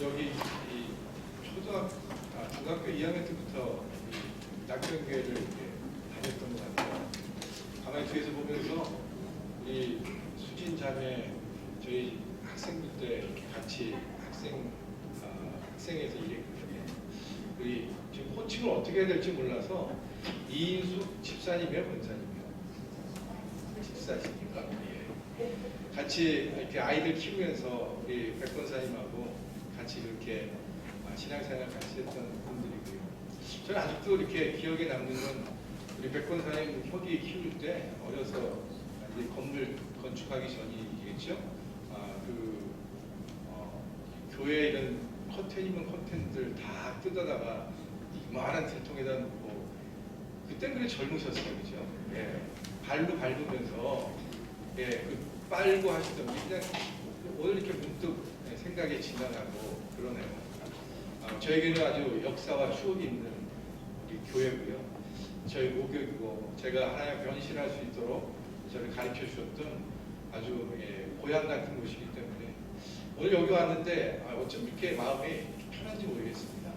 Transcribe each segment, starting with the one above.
여기 이 중학교 2학년 때부터 이 낙천교회를 이렇게 다녔던 것 같아요. 가만히 뒤에서 보면서 우리 수진 자매 저희 학생들 때 같이 학생에서 일했거든요. 우리 지금 호칭을 어떻게 해야 될지 몰라서 이인숙 집사님이에요, 권사님이요? 집사시니까. 예. 같이 이렇게 아이들 키우면서 우리 백 권사님하고 같이 그렇게 신앙생활 같이 했던 분들이고요. 저는 아직도 이렇게 기억에 남는 건 우리 백 권사님 혁이 키울 때 어려서 이제 건물 건축하기 전이겠죠. 교회 이런 커튼이면 커튼들 다 뜯어다가 이만한 들통에다 놓고 그땐 그래 젊으셨어요, 그죠? 예, 발로 밟으면서 예, 그 빨고 하시던 그냥 오늘 이렇게 문득 생각이 지나가고 그러네요. 저에게는 아주 역사와 추억이 있는 우리 교회고요. 저희 목욕이고 제가 하나님 변신할 수 있도록 저를 가르쳐 주셨던 아주 고향 같은 곳이기 때문에 오늘 여기 왔는데 어쩜 이렇게 마음이 편한지 모르겠습니다.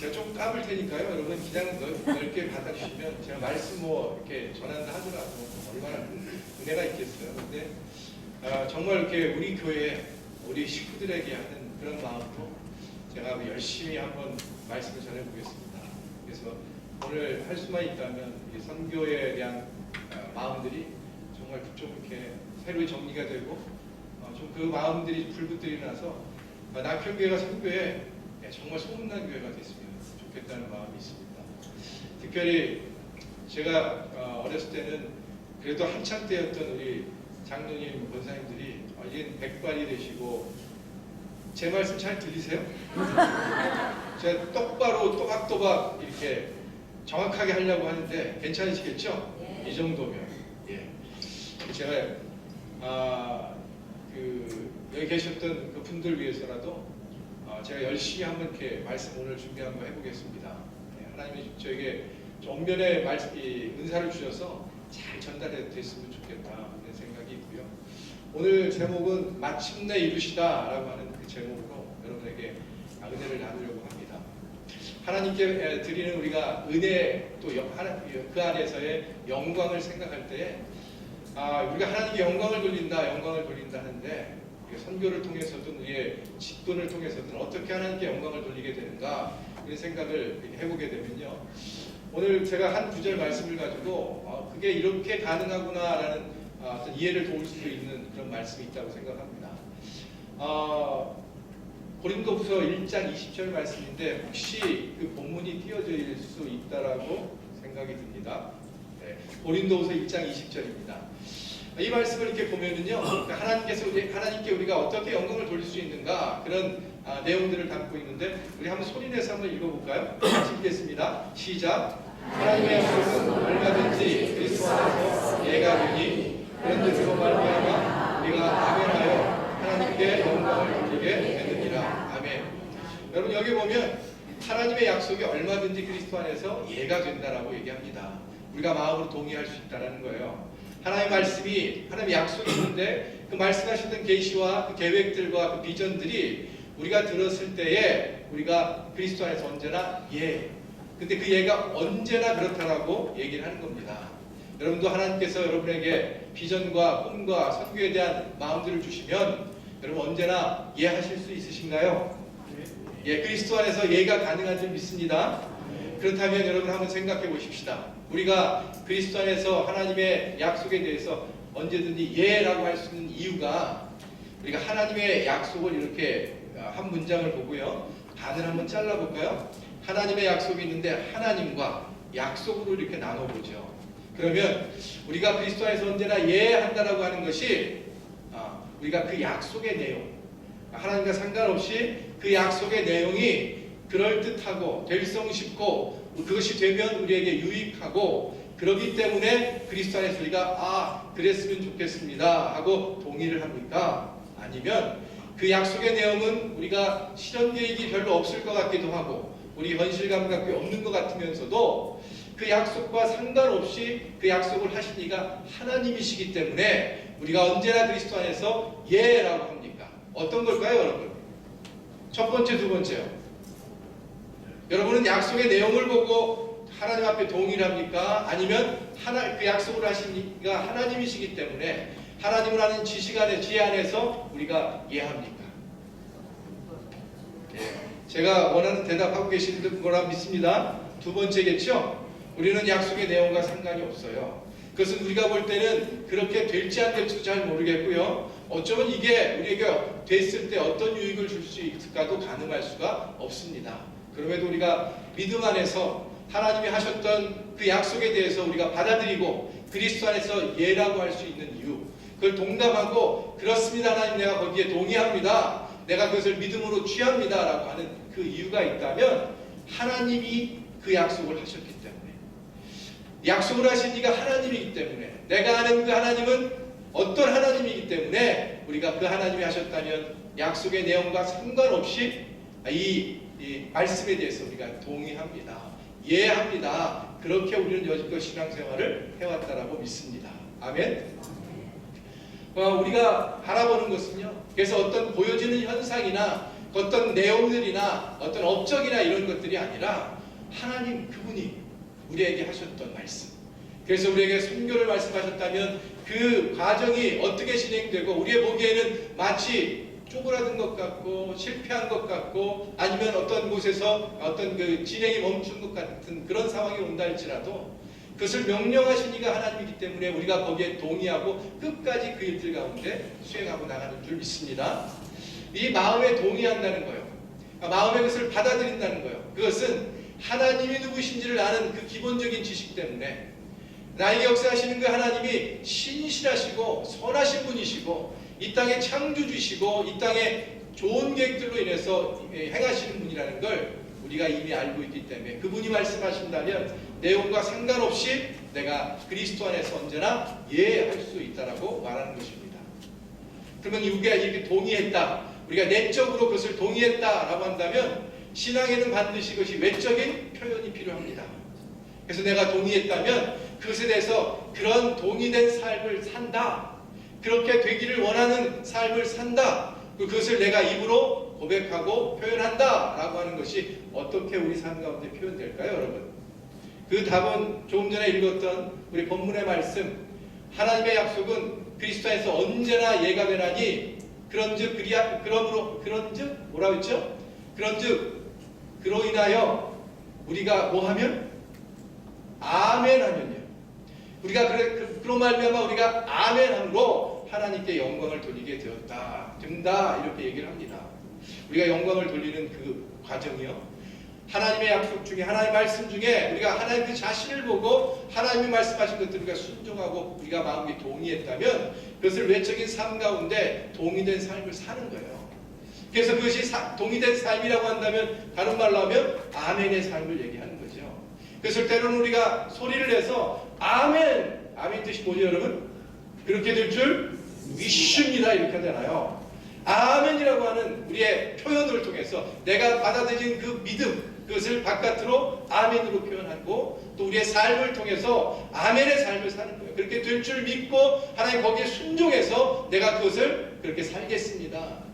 제가 좀 까불 테니까요. 여러분 그냥 넓게 받아주시면 제가 말씀 뭐 이렇게 전한다 하더라도 얼마나 은혜가 있겠어요. 근데 정말 이렇게 우리 교회 우리 식구들에게 하는 그런 마음으로 제가 열심히 한번 말씀을 전해보겠습니다. 그래서 오늘 할 수만 있다면 이 선교에 대한 마음들이 정말 좀 이렇게 새로 정리가 되고 좀 그 마음들이 불붙들이 나서 낙현교회가 선교에 정말 소문난 교회가 됐으면 좋겠다는 마음이 있습니다. 특별히 제가 어렸을 때는 그래도 한참 때였던 우리 장로님, 권사님들이 이제 백발이 되시고 제 말씀 잘 들리세요? 제가 똑바로 또박또박 이렇게 정확하게 하려고 하는데 괜찮으시겠죠? 예. 이 정도면 예. 제가 여기 계셨던 그 분들 위해서라도 제가 열심히 한번 이렇게 말씀 오늘 준비 한번 해보겠습니다. 예. 하나님이 저에게 정면에 은사를 주셔서 잘 전달됐으면 좋겠다 그런 생각이 있고요. 오늘 제목은 마침내 이루시다 라고 하는 그 제목으로 여러분에게 은혜를 나누려고 합니다. 하나님께 드리는 우리가 은혜 또 그 안에서의 영광을 생각할 때에 우리가 하나님께 영광을 돌린다 하는데 선교를 통해서든 우리의 직분을 통해서든 어떻게 하나님께 영광을 돌리게 되는가 이런 생각을 해보게 되면요. 오늘 제가 한 구절 말씀을 가지고 그게 이렇게 가능하구나라는 어떤 이해를 도울 수 있는 그런 말씀이 있다고 생각합니다. 고린도후서 1장 20절 말씀인데 혹시 그 본문이 띄어질 수 있다라고 생각이 듭니다. 네, 고린도후서 1장 20절입니다. 이 말씀을 이렇게 보면은요, 하나님께 우리가 어떻게 영광을 돌릴 수 있는가 그런 내용들을 담고 있는데 우리 한번 소리내서 한번 읽어볼까요? 같이 읽겠습니다. 시작. 하나님의 약속은 얼마든지 그리스도 안에서 예가 되니 그런데 그로 말미암아 우리가 아멘하여 하나님께 영광을 돌리게 되느니라. 아멘. 여러분 여기 보면 하나님의 약속이 얼마든지 그리스도 안에서 예가 된다라고 얘기합니다. 우리가 마음으로 동의할 수 있다라는 거예요. 하나님의 말씀이 하나님의 약속이 있는데 그 말씀하셨던 계시와 그 계획들과 그 비전들이 우리가 들었을 때에 우리가 그리스도 안에서 언제나 예. 근데 그 예가 언제나 그렇다라고 얘기를 하는 겁니다. 여러분도 하나님께서 여러분에게 비전과 꿈과 선교에 대한 마음들을 주시면 여러분 언제나 예 하실 수 있으신가요? 예, 그리스도 안에서 예가 가능한 줄 믿습니다. 그렇다면 여러분 한번 생각해 보십시다. 우리가 그리스도 안에서 하나님의 약속에 대해서 언제든지 예라고 할 수 있는 이유가 우리가 하나님의 약속을 이렇게 한 문장을 보고요. 반을 한번 잘라볼까요? 하나님의 약속이 있는데 하나님과 약속으로 이렇게 나눠보죠. 그러면 우리가 그리스도 안에서 언제나 예한다라고 하는 것이 우리가 그 약속의 내용, 하나님과 상관없이 그 약속의 내용이 그럴듯하고 될성 싶고 그것이 되면 우리에게 유익하고 그러기 때문에 그리스도 안에서 우리가 그랬으면 좋겠습니다 하고 동의를 합니까? 아니면 그 약속의 내용은 우리가 실현 계획이 별로 없을 것 같기도 하고 우리 현실감 갖기 없는 것 같으면서도 그 약속과 상관없이 그 약속을 하신 이가 하나님이시기 때문에 우리가 언제나 그리스도 안에서 예라고 합니까? 어떤 걸까요, 여러분? 첫 번째, 두 번째요. 여러분은 약속의 내용을 보고 하나님 앞에 동의를 합니까? 아니면 그 약속을 하신 이가 하나님이시기 때문에 하나님을 아는 지식 안에, 지혜 안에서 우리가 예합니까? 예, 제가 원하는 대답하고 계시는 거라 믿습니다. 두 번째겠죠? 우리는 약속의 내용과 상관이 없어요. 그것은 우리가 볼 때는 그렇게 될지 안 될지도 잘 모르겠고요. 어쩌면 이게 우리에게 됐을 때 어떤 유익을 줄 수 있을까도 가늠할 수가 없습니다. 그럼에도 우리가 믿음 안에서 하나님이 하셨던 그 약속에 대해서 우리가 받아들이고 그리스도 안에서 예라고 할 수 있는 이유, 그걸 동감하고 그렇습니다 하나님, 내가 거기에 동의합니다, 내가 그것을 믿음으로 취합니다 라고 하는 그 이유가 있다면 하나님이 그 약속을 하셨기 때문에, 약속을 하신 이가 하나님이기 때문에, 내가 아는 그 하나님은 어떤 하나님이기 때문에 우리가 그 하나님이 하셨다면 약속의 내용과 상관없이 이 말씀에 대해서 우리가 동의합니다, 이해합니다. 그렇게 우리는 여지껏 신앙생활을 해왔다라고 믿습니다. 아멘. 우리가 바라보는 것은요, 그래서 어떤 보여지는 현상이나 어떤 내용들이나 어떤 업적이나 이런 것들이 아니라 하나님 그분이 우리에게 하셨던 말씀, 그래서 우리에게 선교를 말씀하셨다면 그 과정이 어떻게 진행되고 우리의 보기에는 마치 쪼그라든 것 같고 실패한 것 같고 아니면 어떤 곳에서 어떤 그 진행이 멈춘 것 같은 그런 상황이 온다 할지라도 그것을 명령하신 이가 하나님이기 때문에 우리가 거기에 동의하고 끝까지 그 일들 가운데 수행하고 나가는 줄 믿습니다. 이 마음에 동의한다는 거예요. 마음의 것을 받아들인다는 거예요. 그것은 하나님이 누구신지를 아는 그 기본적인 지식 때문에 나에게 역사하시는 그 하나님이 신실하시고 선하신 분이시고 이 땅의 창조주시고 이 땅의 좋은 계획들로 인해서 행하시는 분이라는 걸 우리가 이미 알고 있기 때문에 그분이 말씀하신다면 내용과 상관없이 내가 그리스도 안에서 언제나 예할 수 있다라고 말하는 것입니다. 그러면 우리가 이렇게 동의했다, 우리가 내적으로 그것을 동의했다라고 한다면 신앙에는 반드시 그것이 외적인 표현이 필요합니다. 그래서 내가 동의했다면 그것에 대해서 그런 동의된 삶을 산다, 그렇게 되기를 원하는 삶을 산다, 그것을 내가 입으로 고백하고 표현한다 라고 하는 것이 어떻게 우리 삶 가운데 표현될까요, 여러분? 그 답은 조금 전에 읽었던 우리 본문의 말씀, 하나님의 약속은 그리스도 안에서 언제나 예가 되나니 그런즉 뭐라고 했죠? 그런즉 그로 인하여 우리가 뭐하면? 아멘 하면요, 우리가 그로 말미암아 우리가 아멘함으로 하나님께 영광을 돌리게 된다 이렇게 얘기를 합니다. 우리가 영광을 돌리는 그 과정이요, 하나님의 약속 중에, 하나님의 말씀 중에 우리가 하나님 그 자신을 보고 하나님이 말씀하신 것들을 우리가 순종하고 우리가 마음에 동의했다면 그것을 외적인 삶 가운데 동의된 삶을 사는 거예요. 그래서 그것이 동의된 삶이라고 한다면 다른 말로 하면 아멘의 삶을 얘기하는 거죠. 그래서 때로는 우리가 소리를 내서 아멘, 아멘 뜻이 뭐죠 여러분? 그렇게 될 줄 믿습니다 이렇게 하잖아요. 아멘이라고 하는 우리의 표현을 통해서 내가 받아들인 그 믿음, 그것을 바깥으로 아멘으로 표현하고 또 우리의 삶을 통해서 아멘의 삶을 사는 거예요. 그렇게 될 줄 믿고 하나님 거기에 순종해서 내가 그것을 그렇게 살겠습니다.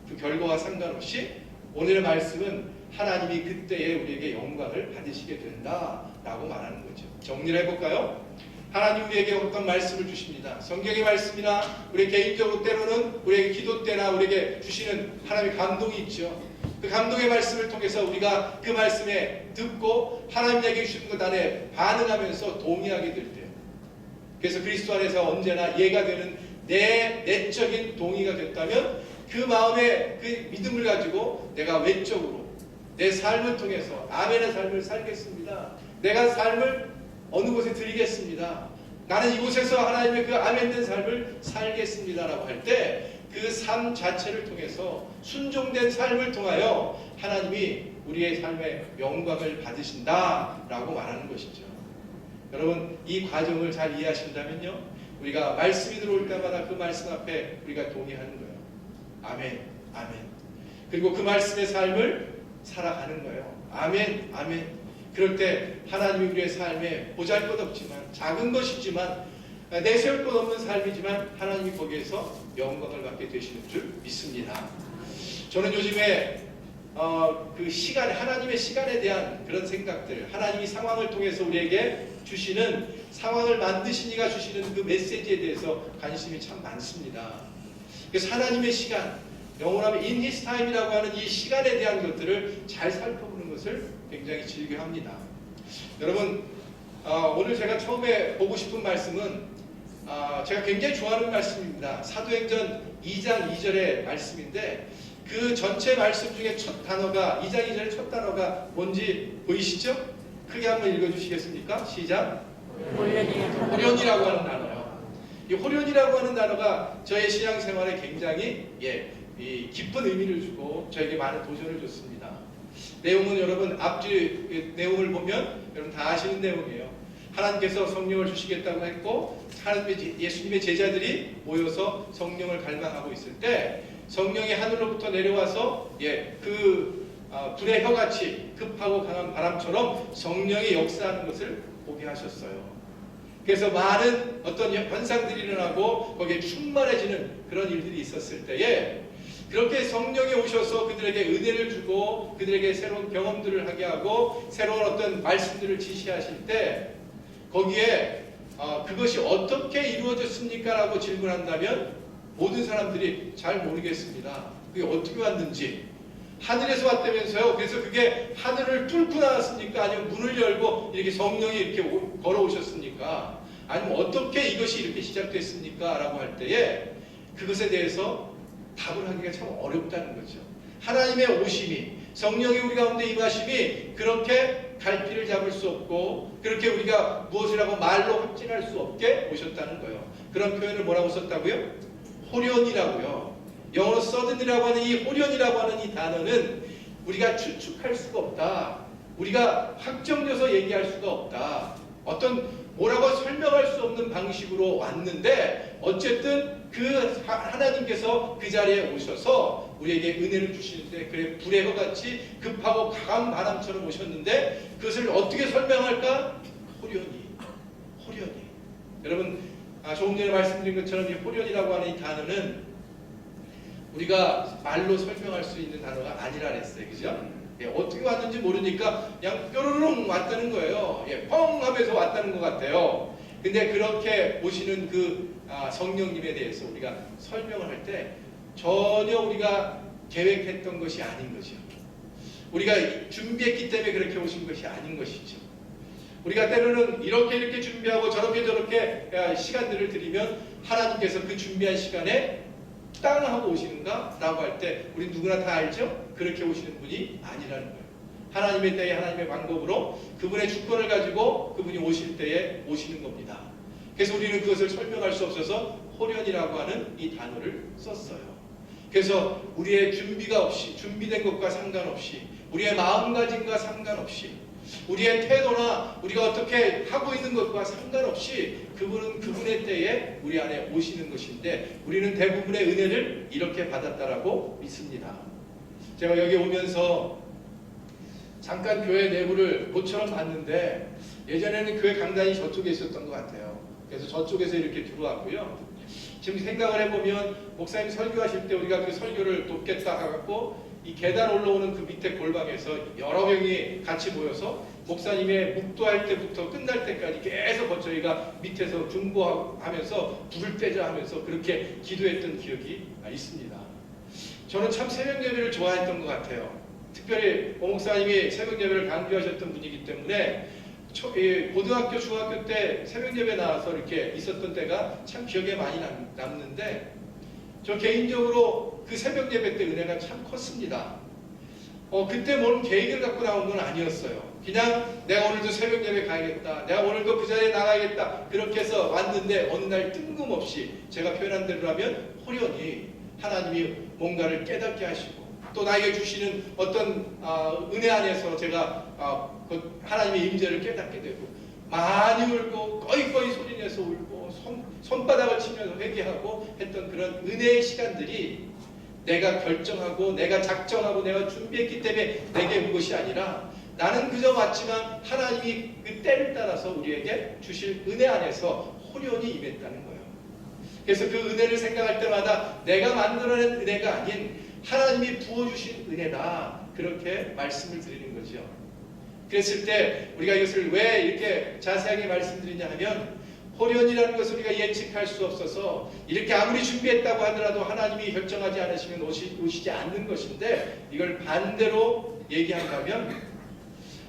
그 결과와 상관없이 오늘의 말씀은 하나님이 그때에 우리에게 영광을 받으시게 된다라고 말하는 거죠. 정리를 해볼까요? 하나님 우리에게 어떤 말씀을 주십니다. 성경의 말씀이나 우리 개인적으로 때로는 우리에게 기도 때나 우리에게 주시는 하나님의 감동이 있죠. 그 감동의 말씀을 통해서 우리가 그 말씀에 듣고 하나님에게 주시는 것 안에 반응하면서 동의하게 될 때요. 그래서 그리스도 안에서 언제나 예가 되는 내 내적인 동의가 됐다면 그 마음의 그 믿음을 가지고 내가 외적으로 내 삶을 통해서 아멘의 삶을 살겠습니다. 내가 삶을 어느 곳에 드리겠습니다. 나는 이곳에서 하나님의 그 아멘된 삶을 살겠습니다라고 할 때 그 삶 자체를 통해서 순종된 삶을 통하여 하나님이 우리의 삶에 영광을 받으신다라고 말하는 것이죠. 여러분 이 과정을 잘 이해하신다면요, 우리가 말씀이 들어올 때마다 그 말씀 앞에 우리가 동의하는 거예요. 아멘, 아멘. 그리고 그 말씀의 삶을 살아가는 거예요. 아멘, 아멘. 그럴 때 하나님이 우리의 삶에 보잘것없지만 작은 것이지만 내세울 것 없는 삶이지만 하나님이 거기에서 영광을 받게 되시는 줄 믿습니다. 저는 요즘에 그 시간, 하나님의 시간에 대한 그런 생각들, 하나님이 상황을 통해서 우리에게 주시는, 상황을 만드신 이가 주시는 그 메시지에 대해서 관심이 참 많습니다. 그래서 하나님의 시간, 영어로 in his time이라고 하는 이 시간에 대한 것들을 잘 살펴보는 것을 굉장히 즐겨합니다. 여러분, 오늘 제가 처음에 보고 싶은 말씀은 제가 굉장히 좋아하는 말씀입니다. 사도행전 2장 2절의 말씀인데, 그 전체 말씀 중에 첫 단어가, 2장 2절의 첫 단어가 뭔지 보이시죠? 크게 한번 읽어주시겠습니까? 시작. 호련이라고 하는 단어요. 이 호련이라고 하는 단어가 저의 신앙생활에 굉장히 이 깊은 의미를 주고 저에게 많은 도전을 줬습니다. 내용은 여러분 앞뒤 내용을 보면 여러분 다 아시는 내용이에요. 하나님께서 성령을 주시겠다고 했고, 예수님의 제자들이 모여서 성령을 갈망하고 있을 때 성령이 하늘로부터 내려와서 불의 혀같이 급하고 강한 바람처럼 성령이 역사하는 것을 보게 하셨어요. 그래서 많은 어떤 현상들이 일어나고 거기에 충만해지는 그런 일들이 있었을 때에, 그렇게 성령이 오셔서 그들에게 은혜를 주고 그들에게 새로운 경험들을 하게 하고 새로운 어떤 말씀들을 지시하실 때, 거기에 그것이 어떻게 이루어졌습니까? 라고 질문한다면 모든 사람들이 잘 모르겠습니다. 그게 어떻게 왔는지. 하늘에서 왔다면서요. 그래서 그게 하늘을 뚫고 나왔습니까? 아니면 문을 열고 이렇게 성령이 이렇게 걸어오셨습니까? 아니면 어떻게 이것이 이렇게 시작됐습니까? 라고 할 때에 그것에 대해서 답을 하기가 참 어렵다는 거죠. 하나님의 오심이, 성령이 우리 가운데 임하심이 그렇게 갈피를 잡을 수 없고, 그렇게 우리가 무엇이라고 말로 확증할 수 없게 오셨다는 거예요. 그런 표현을 뭐라고 썼다고요? 호련이라고요. 영어로 sudden이라고 하는 이 호련이라고 하는 이 단어는 우리가 추측할 수가 없다. 우리가 확정져서 얘기할 수가 없다. 어떤 뭐라고 설명할 수 없는 방식으로 왔는데, 어쨌든 그 하나님께서 그 자리에 오셔서 우리에게 은혜를 주시는데, 그래 불의 혀같이 급하고 강한 바람처럼 오셨는데, 그것을 어떻게 설명할까? 호련히. 여러분, 조금 전에 말씀드린 것처럼 이 호련이라고 하는 이 단어는 우리가 말로 설명할 수 있는 단어가 아니라 그랬어요. 그죠? 어떻게 왔는지 모르니까 그냥 뾰로롱 왔다는 거예요. 펑 하면서 왔다는 것 같아요. 근데 그렇게 오시는 그 성령님에 대해서 우리가 설명을 할 때 전혀 우리가 계획했던 것이 아닌 거죠. 우리가 준비했기 때문에 그렇게 오신 것이 아닌 것이죠. 우리가 때로는 이렇게 준비하고 저렇게 시간들을 들이면 하나님께서 그 준비한 시간에 땅 하고 오시는가? 라고 할 때 우리 누구나 다 알죠? 그렇게 오시는 분이 아니라는 거예요. 하나님의 때에 하나님의 방법으로 그분의 주권을 가지고 그분이 오실 때에 오시는 겁니다. 그래서 우리는 그것을 설명할 수 없어서 호련이라고 하는 이 단어를 썼어요. 그래서 우리의 준비가 없이, 준비된 것과 상관없이, 우리의 마음가짐과 상관없이, 우리의 태도나 우리가 어떻게 하고 있는 것과 상관없이 그분은 그분의 때에 우리 안에 오시는 것인데, 우리는 대부분의 은혜를 이렇게 받았다라고 믿습니다. 제가 여기 오면서 잠깐 교회 내부를 모처럼 봤는데, 예전에는 교회 강단이 저쪽에 있었던 것 같아요. 그래서 저쪽에서 이렇게 들어왔고요. 지금 생각을 해보면 목사님 설교하실 때 우리가 그 설교를 돕겠다 하고 이 계단 올라오는 그 밑에 골방에서 여러 명이 같이 모여서 목사님의 묵도할 때부터 끝날 때까지 계속 저희가 밑에서 중보하면서 불을 떼자 하면서 그렇게 기도했던 기억이 있습니다. 저는 참 새벽 예배를 좋아했던 것 같아요. 특별히 오 목사님이 새벽 예배를 강조하셨던 분이기 때문에 고등학교, 중학교 때 새벽 예배 나와서 이렇게 있었던 때가 참 기억에 많이 남는데, 저 개인적으로 그 새벽 예배 때 은혜가 참 컸습니다. 그때 뭔 계획을 갖고 나온 건 아니었어요. 그냥 내가 오늘도 새벽 예배 가야겠다, 내가 오늘도 그 자리에 나가야겠다, 그렇게 해서 왔는데 어느 날 뜬금없이 제가 표현한 대로 하면 호련히 하나님이 뭔가를 깨닫게 하시고 또 나에게 주시는 어떤 은혜 안에서 제가 하나님의 임재를 깨닫게 되고 많이 울고 꺼이꺼이 소리내서 울고 손바닥을 치면서 회개하고 했던 그런 은혜의 시간들이 내가 결정하고 내가 작정하고 내가 준비했기 때문에 내게 온 것이 아니라, 나는 그저 왔지만 하나님이 그 때를 따라서 우리에게 주실 은혜 안에서 호련히 임했다는 거예요. 그래서 그 은혜를 생각할 때마다 내가 만들어낸 은혜가 아닌 하나님이 부어주신 은혜다, 그렇게 말씀을 드리는 거죠. 그랬을 때 우리가 이것을 왜 이렇게 자세하게 말씀드리냐 하면, 호련이라는 것을 우리가 예측할 수 없어서 이렇게 아무리 준비했다고 하더라도 하나님이 결정하지 않으시면 오시지 않는 것인데, 이걸 반대로 얘기한다면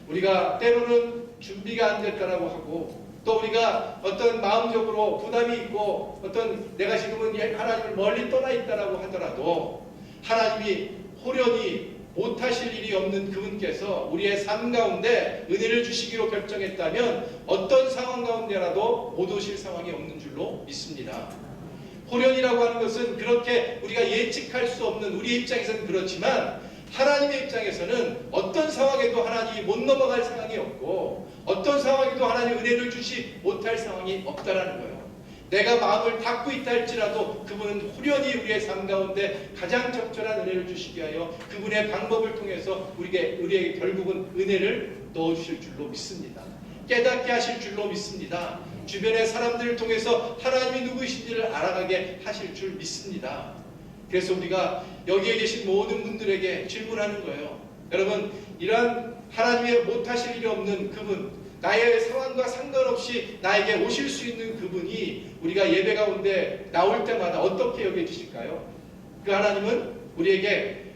우리가 때로는 준비가 안 됐다라고 하고, 또 우리가 어떤 마음적으로 부담이 있고 어떤 내가 지금은 하나님을 멀리 떠나 있다라고 하더라도 하나님이 호련히 못하실 일이 없는 그분께서 우리의 삶 가운데 은혜를 주시기로 결정했다면 어떤 상황 가운데라도 못 오실 상황이 없는 줄로 믿습니다. 호련이라고 하는 것은 그렇게 우리가 예측할 수 없는, 우리 입장에서는 그렇지만 하나님의 입장에서는 어떤 상황에도 하나님이 못 넘어갈 상황이 없고 어떤 상황에도 하나님 은혜를 주시 못할 상황이 없다라는 거예요. 내가 마음을 닫고 있다 할지라도 그분은 호련히 우리의 삶 가운데 가장 적절한 은혜를 주시기 위하여 그분의 방법을 통해서 우리에게 결국은 은혜를 넣어주실 줄로 믿습니다. 깨닫게 하실 줄로 믿습니다. 주변의 사람들을 통해서 하나님이 누구이신지를 알아가게 하실 줄 믿습니다. 그래서 우리가 여기에 계신 모든 분들에게 질문하는 거예요. 여러분, 이러한 하나님의 못하실 일이 없는 그분, 나의 상황과 상관없이 나에게 오실 수 있는 그분이 우리가 예배 가운데 나올 때마다 어떻게 여겨주실까요? 그 하나님은 우리에게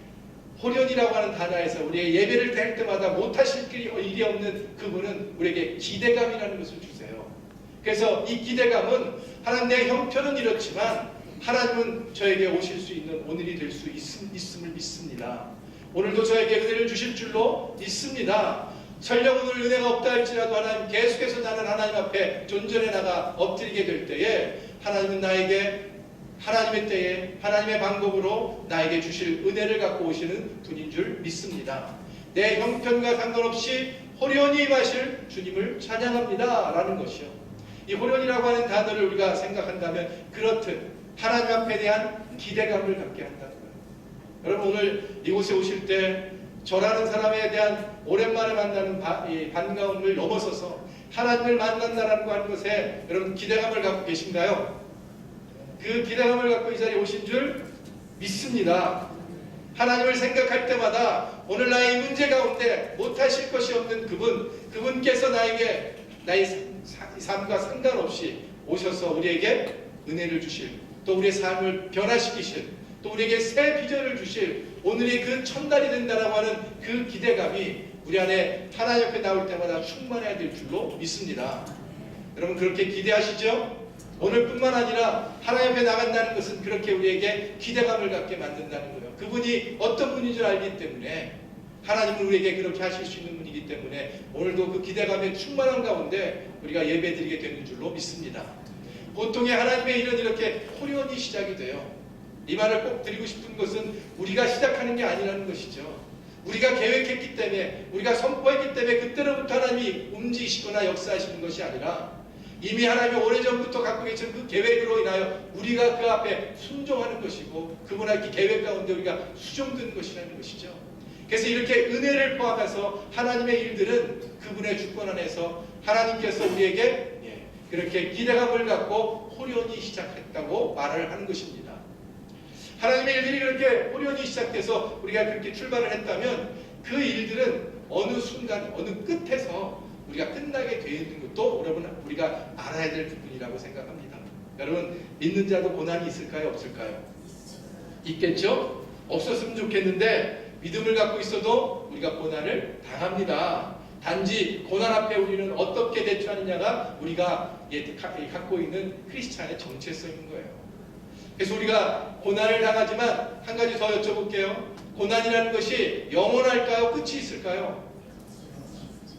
호련이라고 하는 단어에서 우리의 예배를 드릴 때마다 못하실 일이 없는 그분은 우리에게 기대감이라는 것을 주세요. 그래서 이 기대감은 하나님, 내 형편은 이렇지만 하나님은 저에게 오실 수 있는 오늘이 될 수 있음을 믿습니다. 오늘도 저에게 은혜를 주실 줄로 믿습니다. 설령 오늘 은혜가 없다 할지라도 하나님, 계속해서 나는 하나님 앞에 존전해 나가 엎드리게 될 때에 하나님은 나에게 하나님의 때에 하나님의 방법으로 나에게 주실 은혜를 갖고 오시는 분인 줄 믿습니다. 내 형편과 상관없이 호련히 임하실 주님을 찬양합니다 라는 것이요. 이 호련이라고 하는 단어를 우리가 생각한다면 그렇듯 하나님 앞에 대한 기대감을 갖게 한다는 거예요. 여러분, 오늘 이곳에 오실 때 저라는 사람에 대한 오랜만에 만나는 반가움을 넘어서서 하나님을 만난다라고 하는 것에 여러분 기대감을 갖고 계신가요? 그 기대감을 갖고 이 자리에 오신 줄 믿습니다. 하나님을 생각할 때마다 오늘 나의 문제 가운데 못하실 것이 없는 그분께서 나에게 나의 삶과 상관없이 오셔서 우리에게 은혜를 주실, 또 우리의 삶을 변화시키실, 또 우리에게 새 비전을 주실 오늘이 그 첫날이 된다라고 하는 그 기대감이 우리 안에 하나님 옆에 나올 때마다 충만해야 될 줄로 믿습니다. 여러분, 그렇게 기대하시죠? 오늘뿐만 아니라 하나님 옆에 나간다는 것은 그렇게 우리에게 기대감을 갖게 만든다는 거예요. 그분이 어떤 분인 줄 알기 때문에, 하나님은 우리에게 그렇게 하실 수 있는 분이기 때문에 오늘도 그 기대감의 충만한 가운데 우리가 예배드리게 되는 줄로 믿습니다. 보통의 하나님의 일은 이렇게 호련히 시작이 돼요. 이 말을 꼭 드리고 싶은 것은 우리가 시작하는 게 아니라는 것이죠. 우리가 계획했기 때문에, 우리가 선포했기 때문에 그때로부터 하나님이 움직이시거나 역사하시는 것이 아니라 이미 하나님이 오래전부터 갖고 계신 그 계획으로 인하여 우리가 그 앞에 순종하는 것이고 그분의 그 계획 가운데 우리가 수종되는 것이라는 것이죠. 그래서 이렇게 은혜를 포함해서 하나님의 일들은 그분의 주권 안에서 하나님께서 우리에게 그렇게 기대감을 갖고 호련히 시작했다고 말을 하는 것입니다. 하나님의 일들이 그렇게 호련히 시작돼서 우리가 그렇게 출발을 했다면 그 일들은 어느 순간, 어느 끝에서 우리가 끝나게 되어 있는 것도 여러분 우리가 알아야 될 부분이라고 생각합니다. 여러분, 믿는 자도 고난이 있을까요? 없을까요? 있겠죠? 없었으면 좋겠는데 믿음을 갖고 있어도 우리가 고난을 당합니다. 단지 고난 앞에 우리는 어떻게 대처하느냐가 우리가 갖고 있는 크리스찬의 정체성인 거예요. 그래서 우리가 고난을 당하지만 한 가지 더 여쭤볼게요. 고난이라는 것이 영원할까요? 끝이 있을까요?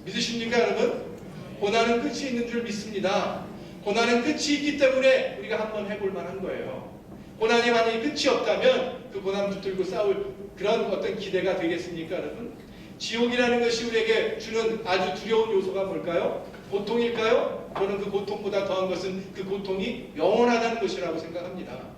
믿으십니까, 여러분? 고난은 끝이 있는 줄 믿습니다. 고난은 끝이 있기 때문에 우리가 한번 해볼 만한 거예요. 고난이 만약에 끝이 없다면 그 고난 붙들고 싸울 그런 어떤 기대가 되겠습니까, 여러분? 지옥이라는 것이 우리에게 주는 아주 두려운 요소가 뭘까요? 고통일까요? 저는 그 고통보다 더한 것은 그 고통이 영원하다는 것이라고 생각합니다.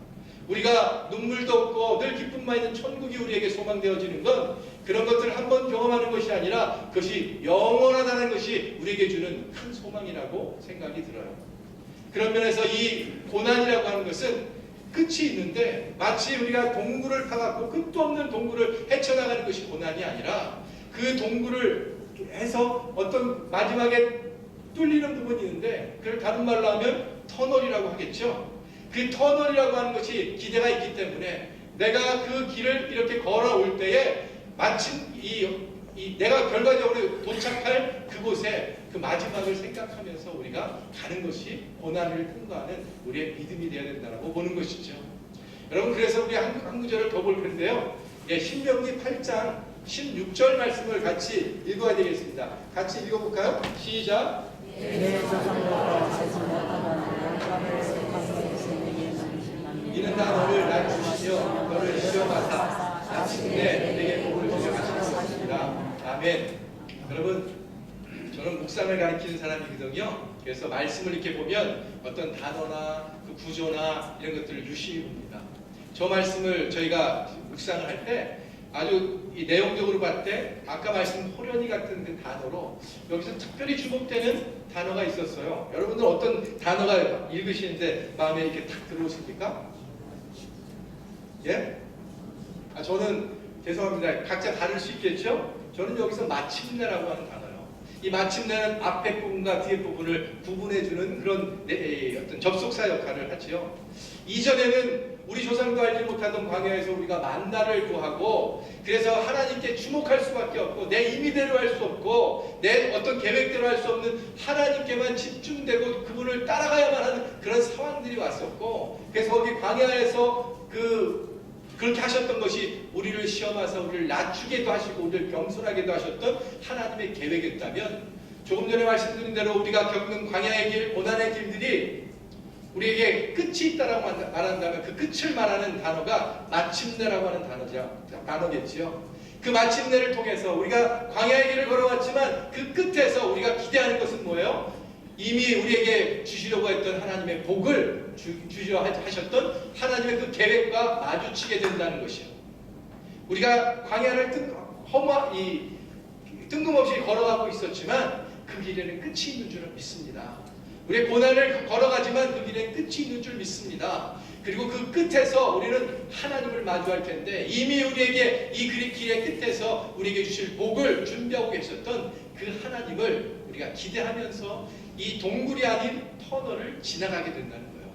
우리가 눈물도 없고 늘 기쁨만 있는 천국이 우리에게 소망되어지는 건 그런 것들을 한번 경험하는 것이 아니라 그것이 영원하다는 것이 우리에게 주는 큰 소망이라고 생각이 들어요. 그런 면에서 이 고난이라고 하는 것은 끝이 있는데 마치 우리가 동굴을 타갖고 끝도 없는 동굴을 헤쳐나가는 것이 고난이 아니라 그 동굴을 해서 어떤 마지막에 뚫리는 부분이 있는데 그걸 다른 말로 하면 터널이라고 하겠죠. 그 터널이라고 하는 것이 기대가 있기 때문에 내가 그 길을 이렇게 걸어올 때에 마침 내가 결과적으로 도착할 그곳에 그 마지막을 생각하면서 우리가 가는 것이 고난을 통과하는 우리의 믿음이 되어야 된다고 보는 것이죠. 여러분, 그래서 우리 한 구절을 더 볼 텐데요. 신명기 8장 16절 말씀을 같이 읽어야 되겠습니다. 같이 읽어볼까요? 시작. 이는 다 너를 낮추시며 너를 시험하사 마침내 내게 복을 주려 하시는 것입니다. 아멘. 여러분, 저는 묵상을 가리키는 사람이거든요. 그래서 말씀을 이렇게 보면 어떤 단어나 그 구조나 이런 것들을 유심히 봅니다. 저 말씀을 저희가 묵상을 할 때 아주 이 내용적으로 봤을 때 아까 말씀 호련히 같은 그 단어로 여기서 특별히 주목되는 단어가 있었어요. 여러분들 어떤 단어가 읽으시는데 마음에 이렇게 탁 들어오십니까? 예? 저는 죄송합니다. 각자 다를 수 있겠죠? 저는 여기서 마침내라고 하는 단어요. 이 마침내는 앞에 부분과 뒤에 부분을 구분해주는 그런 어떤 접속사 역할을 하지요. 이전에는 우리 조상도 알지 못하던 광야에서 우리가 만나를 구하고 그래서 하나님께 주목할 수밖에 없고 내 임의대로 할 수 없고 내 어떤 계획대로 할 수 없는 하나님께만 집중되고 그분을 따라가야만 하는 그런 상황들이 왔었고 그래서 거기 광야에서 그렇게 하셨던 것이 우리를 시험하사 우리를 낮추게도 하시고 우리를 겸손하게도 하셨던 하나님의 계획이었다면 조금 전에 말씀드린 대로 우리가 겪는 광야의 길, 고난의 길들이 우리에게 끝이 있다라고 말한다면 그 끝을 말하는 단어가 마침내라고 하는 단어겠지요. 그 마침내를 통해서 우리가 광야의 길을 걸어왔지만 그 끝에서 우리가 기대하는 것은 뭐예요? 이미 우리에게 주시려고 했던 하나님의 복을 주시려 하셨던 하나님의 그 계획과 마주치게 된다는 것이요. 우리가 광야를 뜬금없이 걸어가고 있었지만 그 길에는 끝이 있는 줄을 믿습니다. 우리의 고난을 걸어가지만 그 길에 끝이 있는 줄 믿습니다. 그리고 그 끝에서 우리는 하나님을 마주할 텐데 이미 우리에게 이 길의 끝에서 우리에게 주실 복을 준비하고 계셨던 그 하나님을 우리가 기대하면서 이 동굴이 아닌 터널을 지나가게 된다는 거예요.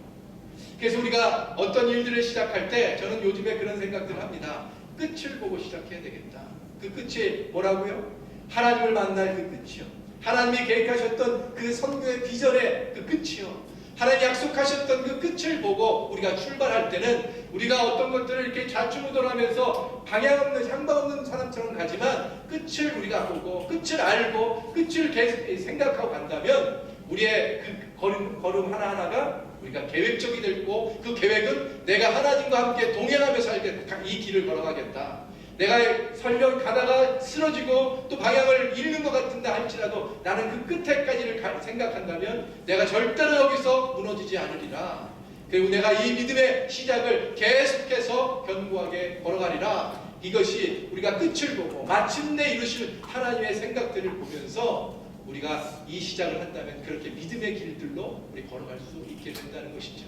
그래서 우리가 어떤 일들을 시작할 때 저는 요즘에 그런 생각들을 합니다. 끝을 보고 시작해야 되겠다. 그 끝이 뭐라고요? 하나님을 만날 그 끝이요. 하나님이 계획하셨던 그 선교의 비전의 그 끝이요. 하나님이 약속하셨던 그 끝을 보고 우리가 출발할 때는 우리가 어떤 것들을 이렇게 좌충우돌하면서 방향 없는 향방 없는 사람처럼 가지만 끝을 우리가 보고 끝을 알고 끝을 계속 생각하고 간다면 우리의 그 걸음 하나하나가 우리가 계획적이 되고 그 계획은 내가 하나님과 함께 동행하며 살겠다. 이 길을 걸어가겠다. 내가 설령 가다가 쓰러지고 또 방향을 잃는 것 같은다 할지라도 나는 그 끝에까지를 생각한다면 내가 절대로 여기서 무너지지 않으리라. 그리고 내가 이 믿음의 시작을 계속해서 견고하게 걸어가리라. 이것이 우리가 끝을 보고 마침내 이루실 하나님의 생각들을 보면서 우리가 이 시작을 한다면 그렇게 믿음의 길들로 우리 걸어갈 수 있게 된다는 것이죠.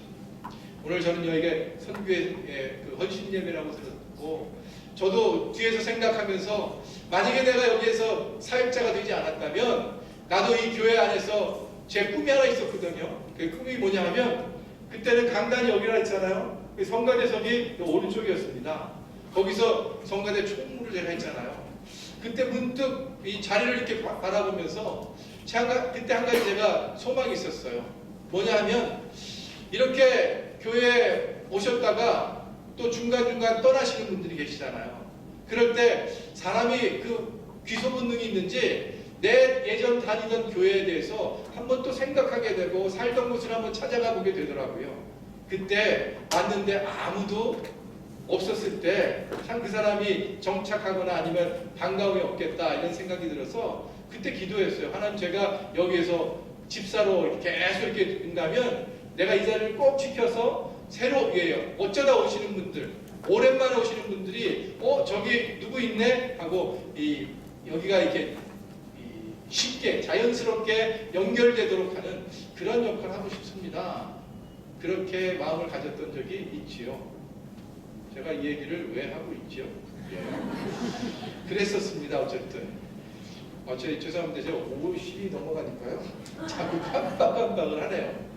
오늘 저는 여기에 선교의 그 헌신 예배라고 들었고 저도 뒤에서 생각하면서 만약에 내가 여기에서 사역자가 되지 않았다면 나도 이 교회 안에서 제 꿈이 하나 있었거든요. 그 꿈이 뭐냐 하면 그때는 강단이 여기라 했잖아요. 그 성가대석이 오른쪽이었습니다. 거기서 성가대 총무를 제가 했잖아요. 그때 문득 이 자리를 이렇게 바라보면서 그때 한 가지 제가 소망이 있었어요. 뭐냐 하면 이렇게 교회에 오셨다가 또 중간중간 떠나시는 분들이 계시잖아요. 그럴 때 사람이 그 귀소 본능이 있는지 내 예전 다니던 교회에 대해서 한번 또 생각하게 되고 살던 곳을 한번 찾아가 보게 되더라고요. 그때 왔는데 아무도 없었을 때 참 그 사람이 정착하거나 아니면 반가움이 없겠다 이런 생각이 들어서 그때 기도했어요. 하나님, 제가 여기에서 집사로 계속 이렇게 된다면 내가 이 자리를 꼭 지켜서 새로 어쩌다 오시는 분들, 오랜만에 오시는 분들이 저기 누구 있네 하고 여기가 이렇게 쉽게 자연스럽게 연결되도록 하는 그런 역할을 하고 싶습니다. 그렇게 마음을 가졌던 적이 있지요. 제가 이 얘기를 왜 하고 있지요? 예. 그랬었습니다. 어쨌든 죄송합니다. 제가 50이 넘어가니까요. 자꾸 깜빡깜빡을 하네요.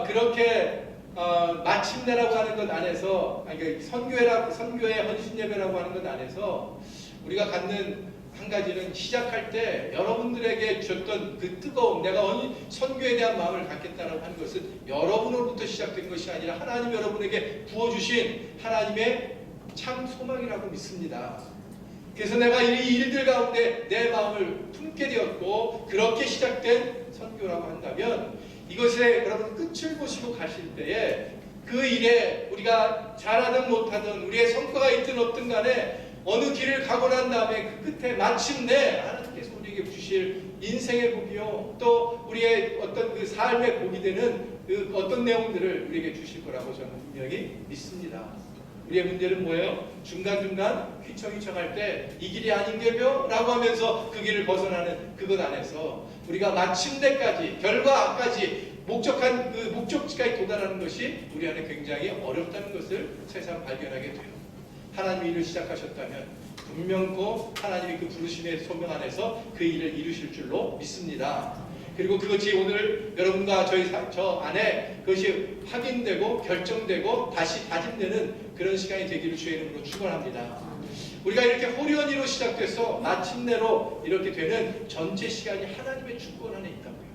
그렇게 마침내라고 하는 것 안에서, 선교회 헌신 예배라고 하는 것 안에서 우리가 갖는 한 가지는 시작할 때 여러분들에게 주셨던 그 뜨거움, 내가 선교에 대한 마음을 갖겠다라고 하는 것은 여러분으로부터 시작된 것이 아니라 하나님 여러분에게 부어주신 하나님의 참 소망이라고 믿습니다. 그래서 내가 이 일들 가운데 내 마음을 품게 되었고 그렇게 시작된 선교라고 한다면 이것에 여러분 끝을 보시고 가실 때에 그 일에 우리가 잘하든 못하든 우리의 성과가 있든 없든 간에 어느 길을 가고 난 다음에 그 끝에 마침내 하나님께서 우리에게 주실 인생의 복이요 또 우리의 어떤 그 삶의 복이 되는 그 어떤 내용들을 우리에게 주실 거라고 저는 분명히 믿습니다. 우리의 문제는 뭐예요? 중간중간 휘청휘청할 때 이 길이 아닌 게벼? 라고 하면서 그 길을 벗어나는 그것 안에서 우리가 마침내까지 결과까지 목적한 그 목적지까지 도달하는 것이 우리 안에 굉장히 어렵다는 것을 세상 발견하게 돼요. 하나님이 일을 시작하셨다면 분명코 하나님이 그 부르심의 소명 안에서 그 일을 이루실 줄로 믿습니다. 그리고 그것이 오늘 여러분과 저 안에 그것이 확인되고 결정되고 다시 다짐되는 그런 시간이 되기를 주의 이름으로 축원합니다. 우리가 이렇게 호련히로 시작돼서 마침내로 이렇게 되는 전체 시간이 하나님의 주권 안에 있다고요.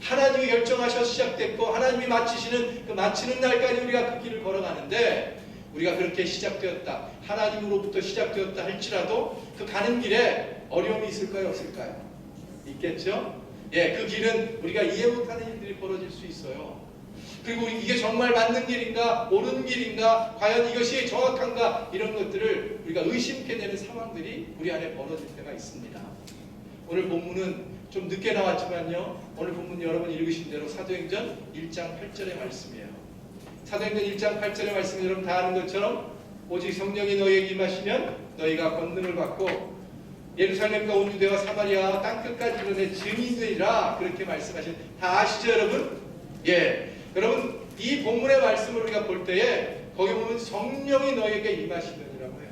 하나님이 결정하셔서 시작됐고 하나님이 마치시는 그 마치는 날까지 우리가 그 길을 걸어가는데 우리가 그렇게 시작되었다, 하나님으로부터 시작되었다 할지라도 그 가는 길에 어려움이 있을까요? 없을까요? 있겠죠? 예, 그 길은 우리가 이해 못하는 일들이 벌어질 수 있어요. 그리고 이게 정말 맞는 길인가, 옳은 길인가, 과연 이것이 정확한가, 이런 것들을 우리가 의심케 되는 상황들이 우리 안에 벌어질 때가 있습니다. 오늘 본문은 좀 늦게 나왔지만요, 오늘 본문 여러분 읽으신 대로 사도행전 1장 8절의 말씀이에요. 사도행전 1장 8절의 말씀 여러분 다 아는 것처럼 오직 성령이 너희에게 임하시면 너희가 권능을 받고 예루살렘과 온 유대와 사마리아 땅끝까지 이르러 증인되리라, 그렇게 말씀하신, 다 아시죠 여러분? 예, 여러분 이 본문의 말씀을 우리가 볼 때에 거기 보면 성령이 너희에게 임하시느니라고 해요.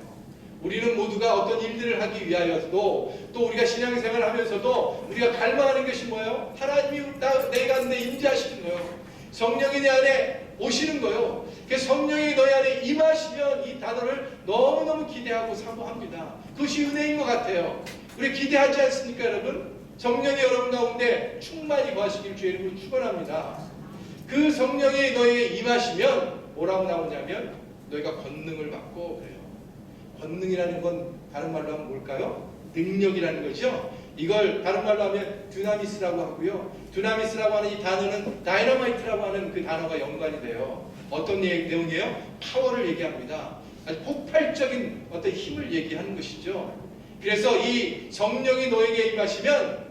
우리는 모두가 어떤 일들을 하기 위하여서도 또 우리가 신앙생활을 하면서도 우리가 갈망하는 것이 뭐예요? 하나님이 내 가운데 임재하시는 거예요. 성령이 내 안에 오시는 거예요. 그 성령이 너희 안에 임하시면 이 단어를 너무너무 기대하고 사모합니다. 그것이 은혜인 것 같아요. 우리 기대하지 않습니까 여러분? 성령이 여러분 가운데 충만히 거하시길 주의 이름으로 축원합니다. 그 성령이 너희에게 임하시면 뭐라고 나오냐면 너희가 권능을 받고 그래요. 권능이라는 건 다른 말로 하면 뭘까요? 능력이라는 거죠. 이걸 다른 말로 하면 두나미스라고 하고요. 두나미스라고 하는 이 단어는 다이너마이트라고 하는 그 단어가 연관이 돼요. 어떤 내용이에요? 파워를 얘기합니다. 아주 폭발적인 어떤 힘을 얘기하는 것이죠. 그래서 이 성령이 너에게 임하시면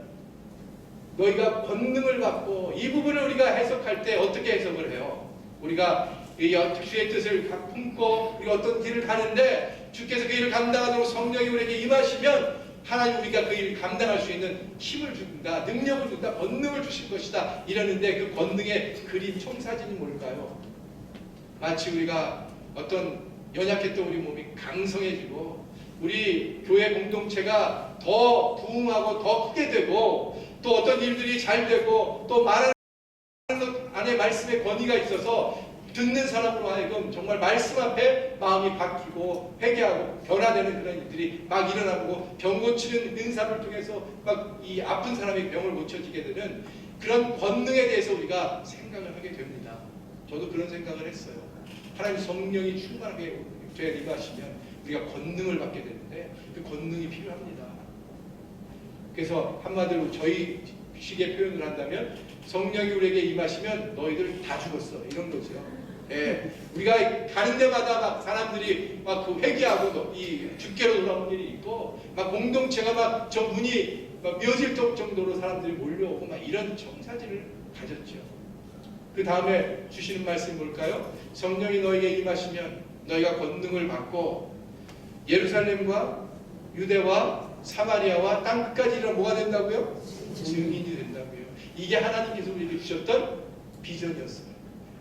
너희가 권능을 받고, 이 부분을 우리가 해석할 때 어떻게 해석을 해요? 우리가 주의 뜻을 품고 우리가 어떤 길을 가는데 주께서 그 일을 감당하도록 성령이 우리에게 임하시면 하나님 우리가 그 일을 감당할 수 있는 힘을 준다, 능력을 준다, 권능을 주실 것이다 이러는데 그 권능의 그림 총사진이 뭘까요? 마치 우리가 어떤 연약했던 우리 몸이 강성해지고 우리 교회 공동체가 더 부흥하고 더 크게 되고 또 어떤 일들이 잘 되고 또 말하는 것 안에 말씀의 권위가 있어서 듣는 사람으로 하여금 정말 말씀 앞에 마음이 바뀌고 회개하고 변화되는 그런 일들이 막 일어나고 병 고치는 은사를 통해서 막 이 아픈 사람의 병을 고쳐지게 되는 그런 권능에 대해서 우리가 생각을 하게 됩니다. 저도 그런 생각을 했어요. 하나님 성령이 충만하게 저에게 임하시면 우리가 권능을 받게 되는데 그 권능이 필요합니다. 그래서 한마디로 저희 식의 표현을 한다면 성령이 우리에게 임하시면 너희들 다 죽었어, 이런 거죠. 예, 우리가 가는 데마다 막 사람들이 막 그 회개하고 이 주께로 돌아오는 일이 있고 막 공동체가 막 저 문이 막 미어질 정도로 사람들이 몰려오고 막 이런 정사진을 가졌죠. 그 다음에 주시는 말씀이 뭘까요? 성령이 너희에게 임하시면 너희가 권능을 받고 예루살렘과 유대와 사마리아와 땅끝까지 이르러 뭐가 된다고요? 증인이 된다고요. 이게 하나님께서 우리에게 주셨던 비전이었어요.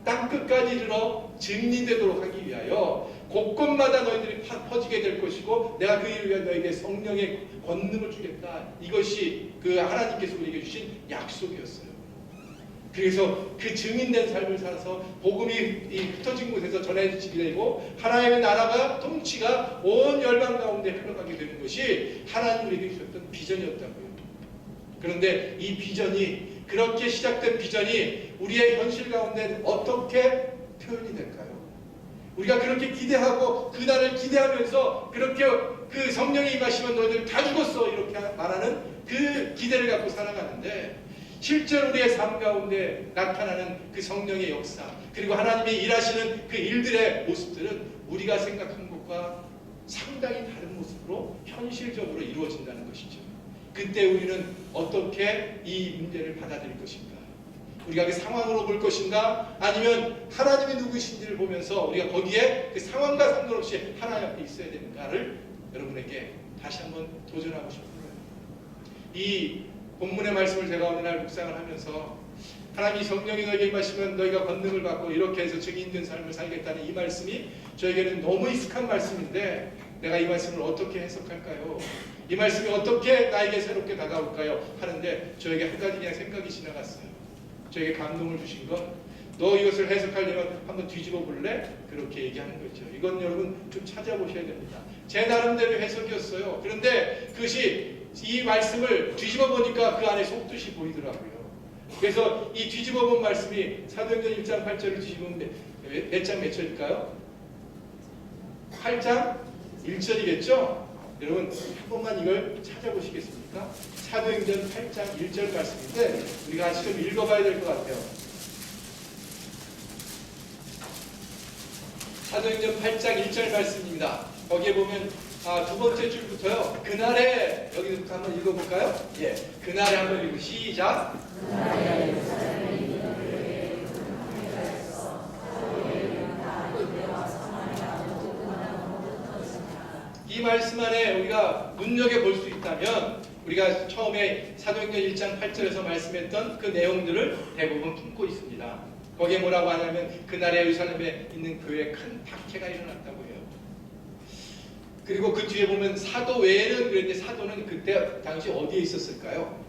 땅끝까지 이르러 증인되도록 하기 위하여 곳곳마다 너희들이 퍼지게 될 것이고 내가 그 일을 위해 너에게 성령의 권능을 주겠다. 이것이 그 하나님께서 우리에게 주신 약속이었어요. 그래서 그 증인된 삶을 살아서 복음이 흩어진 곳에서 전해지게 되고 하나님의 나라가 통치가 온 열방 가운데 흘러가게 되는 것이 하나님 우리에게 주셨던 비전이었다고요. 그런데 이 비전이 그렇게 시작된 비전이 우리의 현실 가운데 어떻게 표현이 될까요? 우리가 그렇게 기대하고 그날을 기대하면서 그렇게 그 성령이 임하시면 너희들 다 죽었어 이렇게 말하는 그 기대를 갖고 살아가는데 실제로 우리의 삶 가운데 나타나는 그 성령의 역사 그리고 하나님이 일하시는 그 일들의 모습들은 우리가 생각한 것과 상당히 다른 모습으로 현실적으로 이루어진다는 것이죠. 그때 우리는 어떻게 이 문제를 받아들일 것인가? 우리가 그 상황으로 볼 것인가? 아니면 하나님이 누구신지를 보면서 우리가 거기에 그 상황과 상관없이 하나님 앞에 있어야 되는가를 여러분에게 다시 한번 도전하고 싶은 거예요. 이 본문의 말씀을 제가 어느 날 묵상을 하면서 하나님이 성령이 너에게 임하시면 너희가 권능을 받고 이렇게 해서 증인된 삶을 살겠다는 이 말씀이 저에게는 너무 익숙한 말씀인데 내가 이 말씀을 어떻게 해석할까요? 이 말씀이 어떻게 나에게 새롭게 다가올까요? 하는데 저에게 한 가지 그냥 생각이 지나갔어요. 저에게 감동을 주신 건 너 이것을 해석하려면 한번 뒤집어 볼래? 그렇게 얘기하는 거죠. 이건 여러분 좀 찾아보셔야 됩니다. 제 나름대로 해석이었어요. 그런데 그것이 이 말씀을 뒤집어 보니까 그 안에 속뜻이 보이더라고요. 그래서 이 뒤집어 본 말씀이 사도행전 1장 8절을 뒤집으면 몇 장 몇 절일까요? 8장 1절이겠죠? 여러분 한 번만 이걸 찾아보시겠습니까? 사도행전 8장 1절 말씀인데 우리가 같이 좀 읽어봐야 될 것 같아요. 사도행전 8장 1절 말씀입니다. 거기에 보면 두 번째 줄부터요. 그날에 여기부터 한번 읽어볼까요? 예, 그날에 한번 읽고 시작. 이 말씀 안에 우리가 눈여겨볼 수 있다면 우리가 처음에 사도행전 1장 8절에서 말씀했던 그 내용들을 대부분 품고 있습니다. 거기에 뭐라고 하냐면 그날에 예루살렘에 있는 교회에 큰 박해가 일어났다고 해요. 그리고 그 뒤에 보면 사도 외에는 그랬는데 사도는 그때 당시 어디에 있었을까요?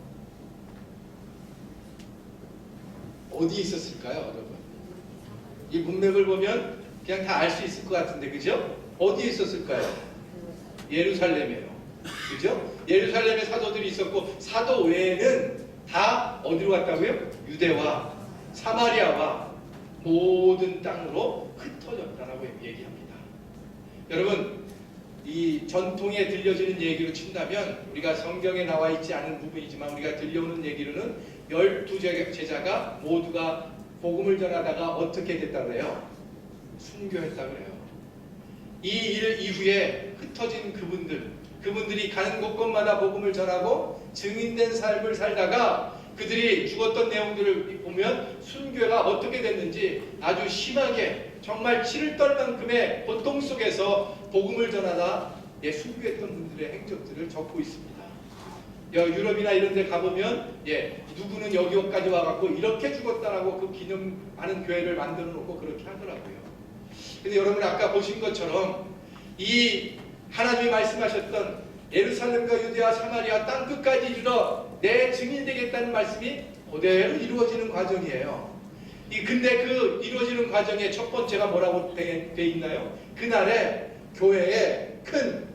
어디에 있었을까요, 여러분? 이 문맥을 보면 그냥 다 알 수 있을 것 같은데, 그죠? 어디에 있었을까요? 예루살렘이에요. 그죠? 예루살렘에 사도들이 있었고 사도 외에는 다 어디로 갔다고요? 유대와 사마리아와 모든 땅으로 흩어졌다라고 얘기합니다. 여러분, 이 전통에 들려지는 얘기로 친다면 우리가 성경에 나와 있지 않은 부분이지만 우리가 들려오는 얘기로는 12제자가 모두가 복음을 전하다가 어떻게 됐다고 해요? 순교했다고 해요. 이 일 이후에 흩어진 그분들이 가는 곳곳마다 복음을 전하고 증인된 삶을 살다가 그들이 죽었던 내용들을 보면 순교가 어떻게 됐는지 아주 심하게 정말 치를 떨 만큼의 고통 속에서 복음을 전하다 순교했던 분들의 행적들을 적고 있습니다. 유럽이나 이런 데 가보면 누구는 여기까지 와갖고 이렇게 죽었다라고 그 기념하는 교회를 만들어 놓고 그렇게 하더라고요. 근데 여러분 아까 보신 것처럼 이 하나님이 말씀하셨던 예루살렘과 유대와 사마리아 땅끝까지 이르러 내 증인이 되겠다는 말씀이 그대로 이루어지는 과정이에요. 근데 그 이루어지는 과정의 첫 번째가 뭐라고 돼 있나요? 그날에 교회에 큰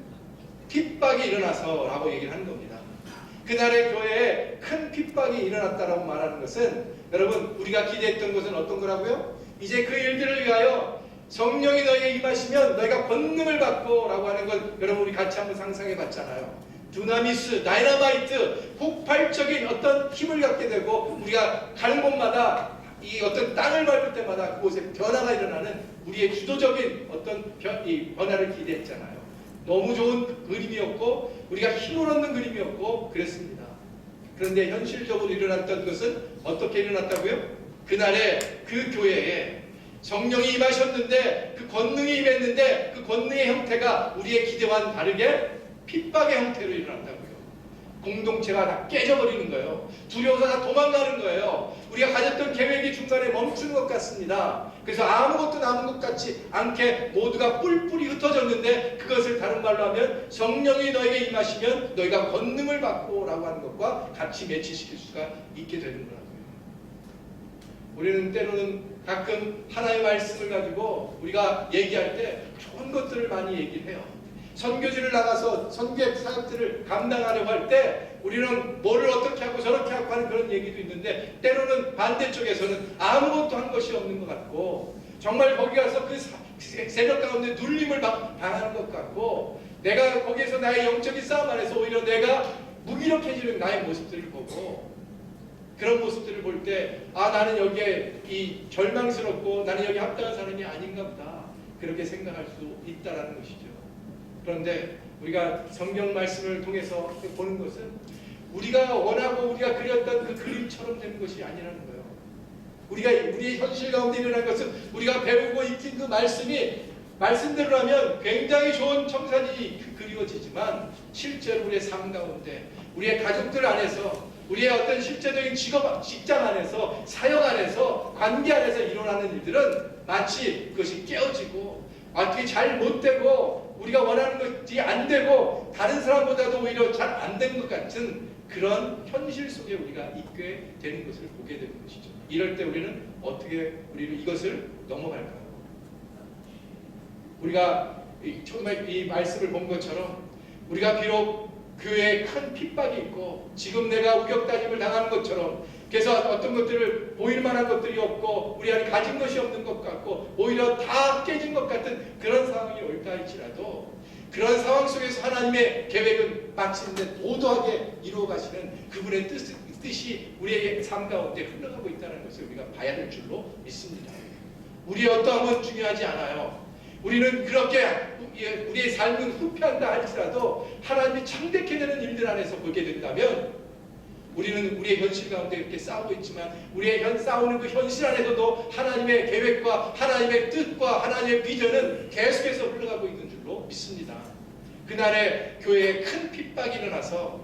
핍박이 일어나서 라고 얘기를 하는 겁니다. 그날에 교회에 큰 핍박이 일어났다라고 말하는 것은 여러분 우리가 기대했던 것은 어떤 거라고요? 이제 그 일들을 위하여 성령이 너희에게 임하시면 너희가 권능을 받고 라고 하는 걸 여러분 우리 같이 한번 상상해 봤잖아요. 두나미스, 다이너마이트, 폭발적인 어떤 힘을 갖게 되고 우리가 가는 곳마다 이 어떤 땅을 밟을 때마다 그곳에 변화가 일어나는 우리의 주도적인 어떤 변화를 기대했잖아요. 너무 좋은 그림이었고 우리가 힘을 얻는 그림이었고 그랬습니다. 그런데 현실적으로 일어났던 것은 어떻게 일어났다고요? 그날에 그 교회에 성령이 임하셨는데 그 권능이 임했는데 그 권능의 형태가 우리의 기대와는 다르게 핍박의 형태로 일어났다고요. 공동체가 다 깨져버리는 거예요. 두려워서 다 도망가는 거예요. 우리가 가졌던 계획이 중간에 멈추는 것 같습니다. 그래서 아무것도 남은 것 같지 않게 모두가 뿔뿔이 흩어졌는데, 그것을 다른 말로 하면 성령이 너에게 임하시면 너희가 권능을 받고 라고 하는 것과 같이 매치시킬 수가 있게 되는 거라고요. 우리는 때로는 가끔 하나의 말씀을 가지고 우리가 얘기할 때 좋은 것들을 많이 얘기를 해요. 선교지를 나가서 선교의 사역들을 감당하려고 할 때 우리는 뭐를 어떻게 하고 저렇게 하고 하는 그런 얘기도 있는데, 때로는 반대쪽에서는 아무것도 한 것이 없는 것 같고, 정말 거기 가서 그 세력 가운데 눌림을 막 당하는 것 같고, 내가 거기에서 나의 영적인 싸움 안에서 오히려 내가 무기력해지는 나의 모습들을 보고, 그런 모습들을 볼 때 나는 여기에 이 절망스럽고 나는 여기 합당한 사람이 아닌가 보다, 그렇게 생각할 수 있다라는 것이죠. 그런데 우리가 성경 말씀을 통해서 보는 것은 우리가 원하고 우리가 그렸던 그 그림처럼 되는 것이 아니라는 거예요. 우리의 현실 가운데 일어난 것은 우리가 배우고 익힌 그 말씀이 말씀대로 하면 굉장히 좋은 청사진이 그리워지지만, 실제로 우리의 삶 가운데, 우리의 가족들 안에서, 우리의 어떤 실제적인 직장 안에서, 사역 안에서, 관계 안에서 일어나는 일들은 마치 그것이 깨어지고 어떻게 잘 못되고 우리가 원하는 것이 안 되고 다른 사람보다도 오히려 잘 안 된 것 같은 그런 현실 속에 우리가 있게 되는 것을 보게 되는 것이죠. 이럴 때 우리는 어떻게 이것을 넘어갈까요? 우리가 정말 이 말씀을 본 것처럼 우리가 비록 교회에 큰 핍박이 있고 지금 내가 우격다짐을 당하는 것처럼, 그래서 어떤 것들을 보일 만한 것들이 없고 우리 안에 가진 것이 없는 것 같고 오히려 다 깨진 것 같은 그런 상황이 올까 할지라도, 그런 상황 속에서 하나님의 계획은 마침내 도도하게 이루어 가시는 그분의 뜻이 우리의 삶 가운데 흘러가고 있다는 것을 우리가 봐야 될 줄로 믿습니다. 우리의 어떠함은 중요하지 않아요. 우리는 그렇게 우리의 삶은 후패한다 할지라도 하나님이 창대케 되는 일들 안에서 보게 된다면, 우리는 우리의 현실 가운데 이렇게 싸우고 있지만 우리의 싸우는 그 현실 안에서도 하나님의 계획과 하나님의 뜻과 하나님의 비전은 계속해서 흘러가고 있는 줄로 믿습니다. 그날에 교회에 큰 핍박이 일어나서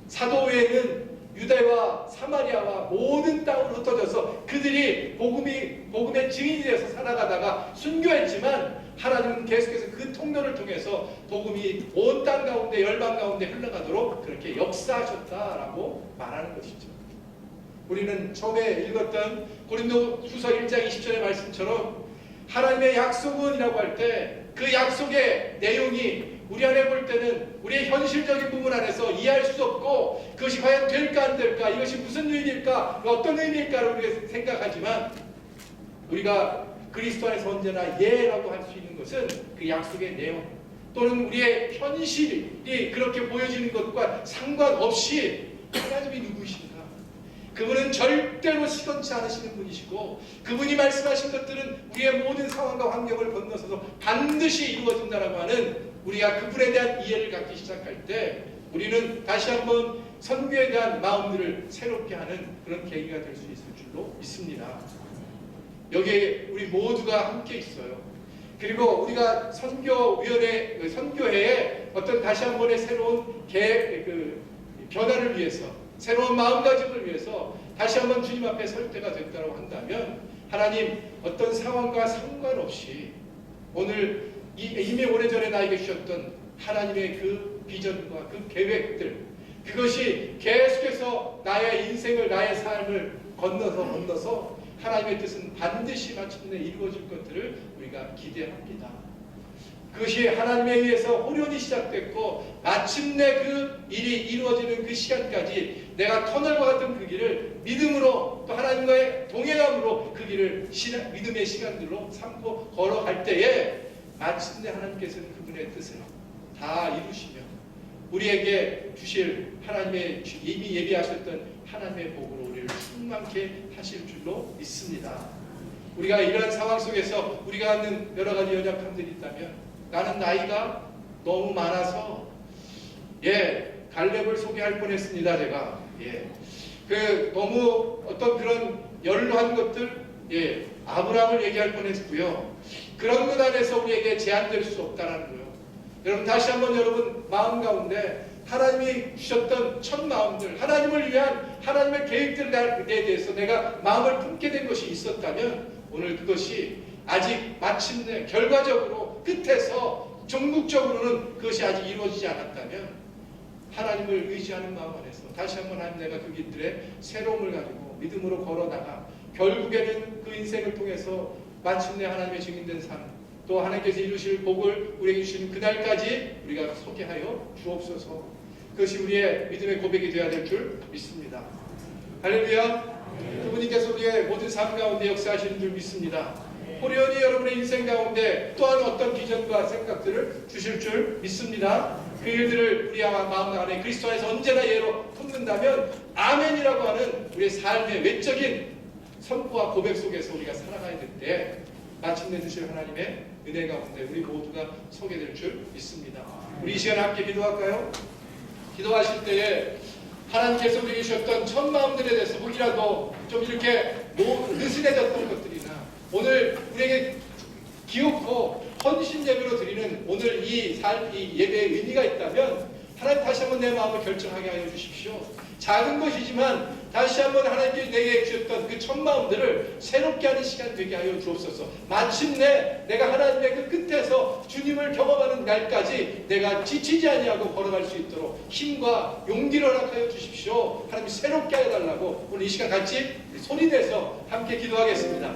사도회는 유대와 사마리아와 모든 땅으로 흩어져서 그들이 복음의 증인이 되어서 살아가다가 순교했지만, 하나님은 계속해서 그 통로를 통해서 복음이 온 땅 가운데 열방 가운데 흘러가도록 그렇게 역사하셨다라고 말하는 것이죠. 우리는 처음에 읽었던 고린도후서 1장 20절의 말씀처럼 하나님의 약속은이라고 할 때 그 약속의 내용이 우리 안에 볼 때는 우리의 현실적인 부분 안에서 이해할 수 없고, 그것이 과연 될까 안 될까, 이것이 무슨 의미일까, 어떤 의미일까를 우리가 생각하지만, 우리가 그리스도 안에서 언제나 예라고 할 수 있는 것은 그 약속의 내용 또는 우리의 현실이 그렇게 보여지는 것과 상관없이 하나님이 누구이신가, 그분은 절대로 시건치 않으시는 분이시고, 그분이 말씀하신 것들은 우리의 모든 상황과 환경을 건너서서 반드시 이루어진다라고 하는, 우리가 그분에 대한 이해를 갖기 시작할 때 우리는 다시 한번 선교에 대한 마음들을 새롭게 하는 그런 계기가 될 수 있을 줄로 믿습니다. 여기에 우리 모두가 함께 있어요. 그리고 우리가 선교회에 어떤 다시 한 번의 새로운 변화를 위해서, 새로운 마음가짐을 위해서 다시 한번 주님 앞에 설 때가 됐다고 한다면, 하나님 어떤 상황과 상관없이 오늘 이미 오래전에 나에게 주셨던 하나님의 그 비전과 그 계획들, 그것이 계속해서 나의 인생을, 나의 삶을 건너서 하나님의 뜻은 반드시 마침내 이루어질 것들을 우리가 기대합니다. 그것이 하나님에 의해서 호련이 시작됐고 마침내 그 일이 이루어지는 그 시간까지 내가 터널과 같은 그 길을 믿음으로, 또 하나님과의 동행함으로 그 길을 믿음의 시간들로 삼고 걸어갈 때에 마침내 하나님께서는 그분의 뜻을 다 이루시며 우리에게 주실 하나님의 이미 예비하셨던 하나님의 복으로 우리를 충만케 하실 줄로 믿습니다. 우리가 이러한 상황 속에서 우리가 갖는 여러 가지 연약함들이 있다면, 나는 나이가 너무 많아서 갈렙을 소개할 뻔했습니다. 제가 너무 어떤 그런 연로한 것들, 아브라함을 얘기할 뻔했고요. 그런 것 안에서 우리에게 제한될 수 없다는 거예요. 여러분 다시 한번 여러분 마음 가운데 하나님이 주셨던 첫 마음들, 하나님을 위한 하나님의 계획들에 대해서 내가 마음을 품게 된 것이 있었다면 오늘 그것이 아직 마침내 결과적으로 끝에서 종국적으로는 그것이 아직 이루어지지 않았다면 하나님을 의지하는 마음 안에서 다시 한번 하나님 내가 그 길들의 새로움을 가지고 믿음으로 걸어나가 결국에는 그 인생을 통해서 마침내 하나님의 증인된 삶, 또 하나님께서 이루실 복을 우리에게 주시는 그날까지 우리가 서게 하여 주옵소서. 그것이 우리의 믿음의 고백이 되어야 될 줄 믿습니다. 할렐루야. 그분께서 우리의 모든 삶 가운데 역사하시는 줄 믿습니다. 호련히 여러분의 인생 가운데 또한 어떤 비전과 생각들을 주실 줄 믿습니다. 그 일들을 우리 마음 안에 그리스도 안에서 언제나 예로 품는다면 아멘이라고 하는 우리의 삶의 외적인 선포와 고백 속에서 우리가 살아가야 될 때 마침내 주실 하나님의 은혜 가운데 우리 모두가 서게 될 줄 믿습니다. 우리 이 시간에 함께 기도할까요? 기도하실 때에 하나님께서 우리에게 주셨던 첫 마음들에 대해서 혹이라도 좀 이렇게 느슨해졌던 것들이나 오늘 우리에게 기웃고 헌신 예배로 드리는 오늘 이 예배의 의미가 있다면 하나님 다시 한번 내 마음을 결정하게 하여 주십시오. 작은 것이지만 다시 한번 하나님께서 내게 주셨던 그 첫 마음들을 새롭게 하는 시간 되게 하여 주옵소서. 마침내 내가 하나님의 그 끝에서 주님을 경험하는 날까지 내가 지치지 아니하고 걸어갈 수 있도록 힘과 용기를 허락하여 주십시오. 하나님 새롭게 하여 달라고 오늘 이 시간 같이 소리내서 함께 기도하겠습니다.